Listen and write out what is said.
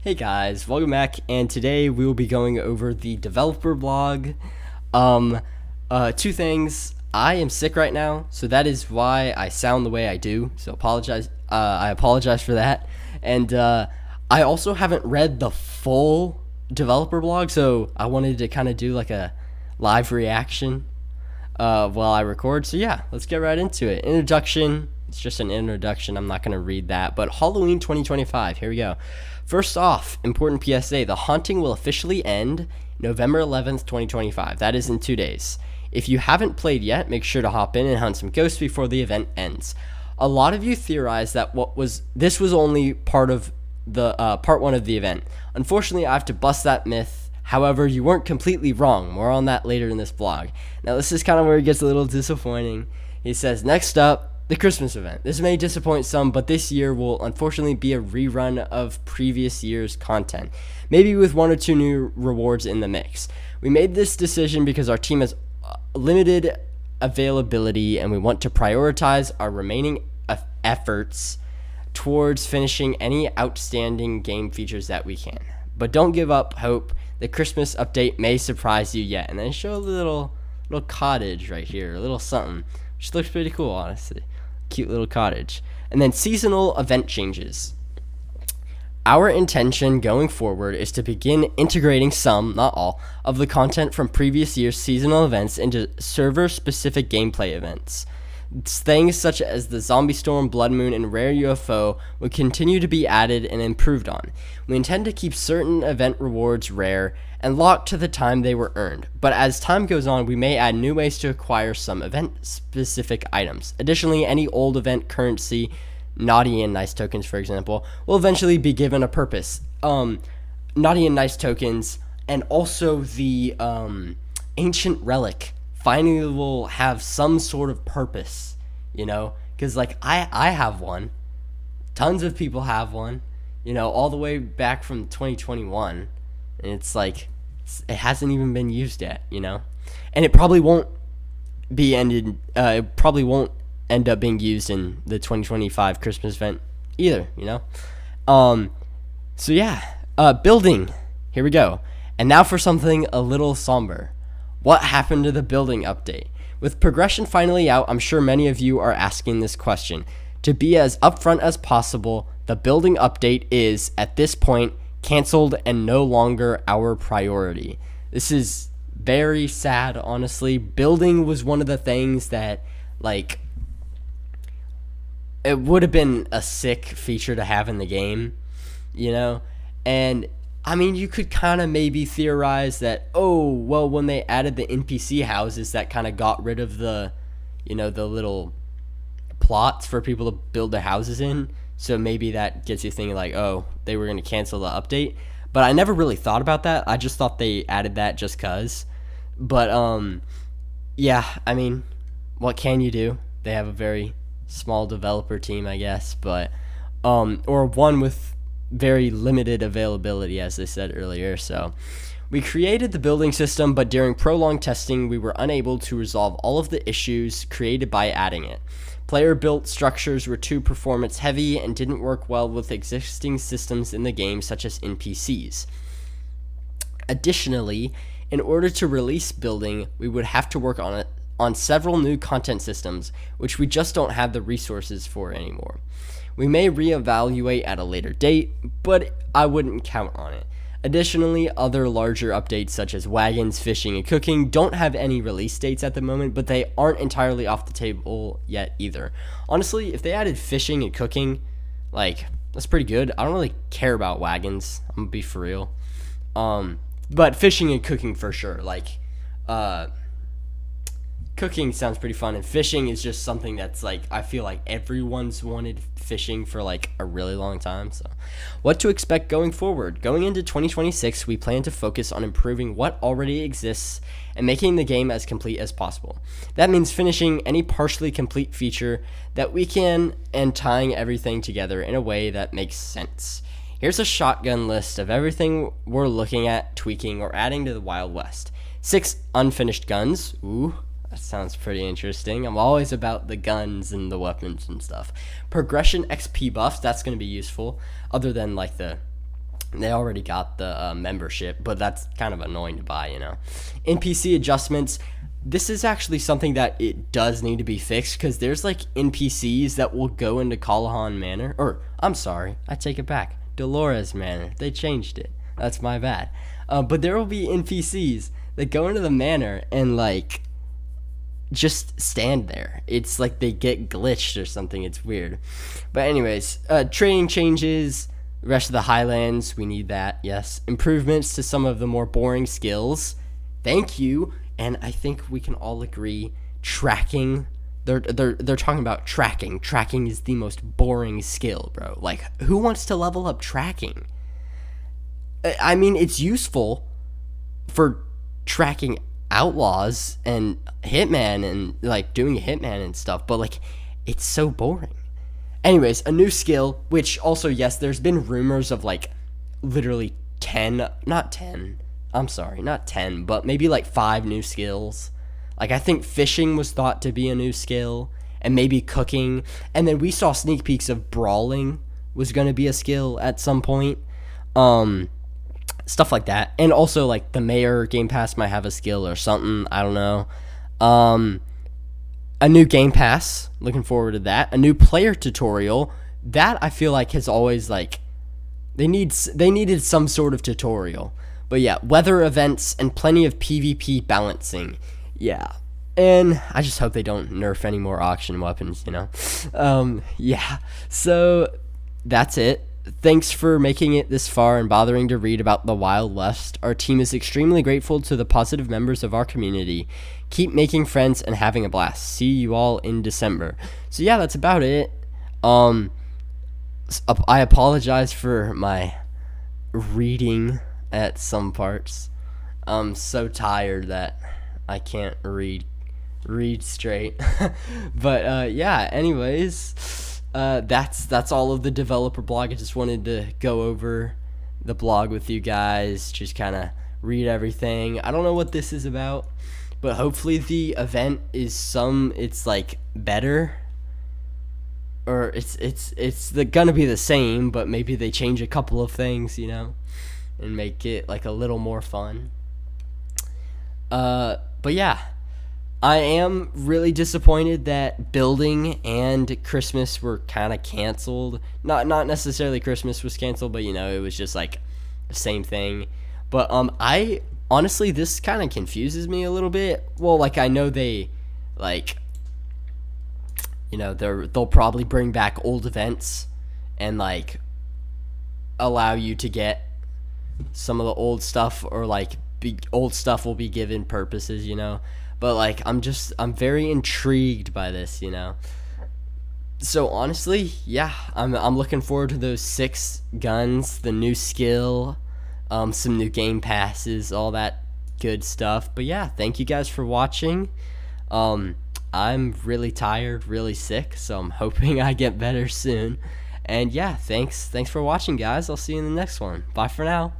Hey guys, welcome back, and today we will be going over the developer blog. Two things. I am sick right now, so that is why I sound the way I do. So I apologize for that. And I also haven't read the full developer blog, so I wanted to kind of do like a live reaction while I record. So yeah, let's get right into it. Introduction. It's just an introduction. I'm not going to read that. But Halloween 2025. Here we go. First off, important PSA. The haunting will officially end November 11th, 2025. That is in 2 days. If you haven't played yet, make sure to hop in and hunt some ghosts before the event ends. A lot of you theorize that this was only part of the part one of the event. Unfortunately, I have to bust that myth. However, you weren't completely wrong. More on that later in this blog. Now, this is kind of where it gets a little disappointing. He says, next up, the Christmas event. This may disappoint some, but this year will unfortunately be a rerun of previous year's content, maybe with one or two new rewards in the mix. We made this decision because our team has limited availability and we want to prioritize our remaining efforts towards finishing any outstanding game features that we can. But don't give up hope. The Christmas update may surprise you yet. And then show a little cottage right here, a little something, which looks pretty cool, honestly. Cute little cottage. And then seasonal event changes. Our intention going forward is to begin integrating some, not all, of the content from previous year's seasonal events into server-specific gameplay events. Things such as the Zombie Storm, Blood Moon, and Rare UFO will continue to be added and improved on. We intend to keep certain event rewards rare and locked to the time they were earned, but as time goes on, we may add new ways to acquire some event-specific items. Additionally, any old event currency, Naughty and Nice tokens, for example, will eventually be given a purpose. Naughty and Nice tokens, and also the Ancient Relic finally will have some sort of purpose, because like I have one, tons of people have one, all the way back from 2021, and it's like it hasn't even been used yet, and it probably won't be ended. It probably won't end up being used in the 2025 Christmas event either, So yeah, building. Here we go, and now for something a little somber. What happened to the building update? With progression finally out, I'm sure many of you are asking this question. To be as upfront as possible, the building update is, at this point, canceled and no longer our priority. This is very sad, honestly. Building was one of the things that, it would have been a sick feature to have in the game, And I mean, you could kind of maybe theorize that, when they added the NPC houses, that kind of got rid of the little plots for people to build their houses in. So maybe that gets you thinking like, they were going to cancel the update. But I never really thought about that. I just thought they added that just cause. But, yeah, I mean, what can you do? They have a very small developer team, I guess. But, or one with very limited availability, as I said earlier. So we created the building system, but during prolonged testing we were unable to resolve all of the issues created by adding it. Player built structures were too performance heavy and didn't work well with existing systems in the game, such as NPCs. Additionally, in order to release building, we would have to work on several new content systems, which we just don't have the resources for anymore. We may reevaluate at a later date, but I wouldn't count on it. Additionally, other larger updates such as wagons, fishing, and cooking don't have any release dates at the moment, but they aren't entirely off the table yet either. Honestly, if they added fishing and cooking, that's pretty good. I don't really care about wagons, I'm gonna be for real. But fishing and cooking for sure. Cooking sounds pretty fun, and fishing is just something that's I feel like everyone's wanted fishing for a really long time. So what to expect going forward? Going into 2026, we plan to focus on improving what already exists and making the game as complete as possible. That means finishing any partially complete feature that we can and tying everything together in a way that makes sense. Here's a shotgun list of everything we're looking at tweaking or adding to the Wild West. 6 unfinished guns. Ooh. That sounds pretty interesting. I'm always about the guns and the weapons and stuff. Progression XP buffs, that's going to be useful. Other than the They already got the membership, but that's kind of annoying to buy, you know. NPC adjustments. This is actually something that it does need to be fixed, because there's like NPCs that will go into Callahan Manor, or I'm sorry, I take it back, Dolores Manor. They changed it. That's my bad. But there will be NPCs that go into the manor and like just stand there. It's like they get glitched or something. It's weird. But anyways, training changes. The rest of the Highlands, we need that, yes. Improvements to some of the more boring skills. Thank you. And I think we can all agree, tracking. They're talking about tracking. Tracking is the most boring skill, bro. Like, who wants to level up tracking? I mean, it's useful for tracking outlaws and hitman and like doing a hitman and stuff, but like, it's so boring. Anyways, a new skill, which also, yes, there's been rumors of like literally 10, not 10, I'm sorry, not 10, but maybe like 5 new skills. Like, I think fishing was thought to be a new skill, and maybe cooking. And then we saw sneak peeks of brawling was going to be a skill at some point. Stuff like that. And also, like, the mayor game pass might have a skill or something. I don't know. A new game pass, looking forward to that. A new player tutorial, that I feel like has always like they needed some sort of tutorial. But yeah, weather events and plenty of PvP balancing. Yeah. And I just hope they don't nerf any more auction weapons, you know. Yeah. So that's it. Thanks for making it this far and bothering to read about the Wild West. Our team is extremely grateful to the positive members of our community. Keep making friends and having a blast. See you all in December. So yeah, that's about it. I apologize for my reading at some parts. I'm so tired that I can't read straight. But yeah, anyways, that's all of the developer blog. I just wanted to go over the blog with you guys, just kind of read everything. I don't know what this is about, but hopefully the event is it's like better, or it's gonna be the same, but maybe they change a couple of things, you know, and make it like a little more fun. But yeah, I am really disappointed that building and Christmas were kind of canceled. Not necessarily Christmas was canceled, but you know, it was just like the same thing. But I honestly, this kind of confuses me a little bit. Well, like, I know they like, you know, they'll probably bring back old events and like allow you to get some of the old stuff, or like old stuff will be given purposes, you know. But like, I'm very intrigued by this, you know. So honestly, yeah, I'm looking forward to those 6 guns, the new skill, some new game passes, all that good stuff. But yeah, thank you guys for watching. I'm really tired, really sick, so I'm hoping I get better soon. And yeah, thanks for watching, guys. I'll see you in the next one. Bye for now.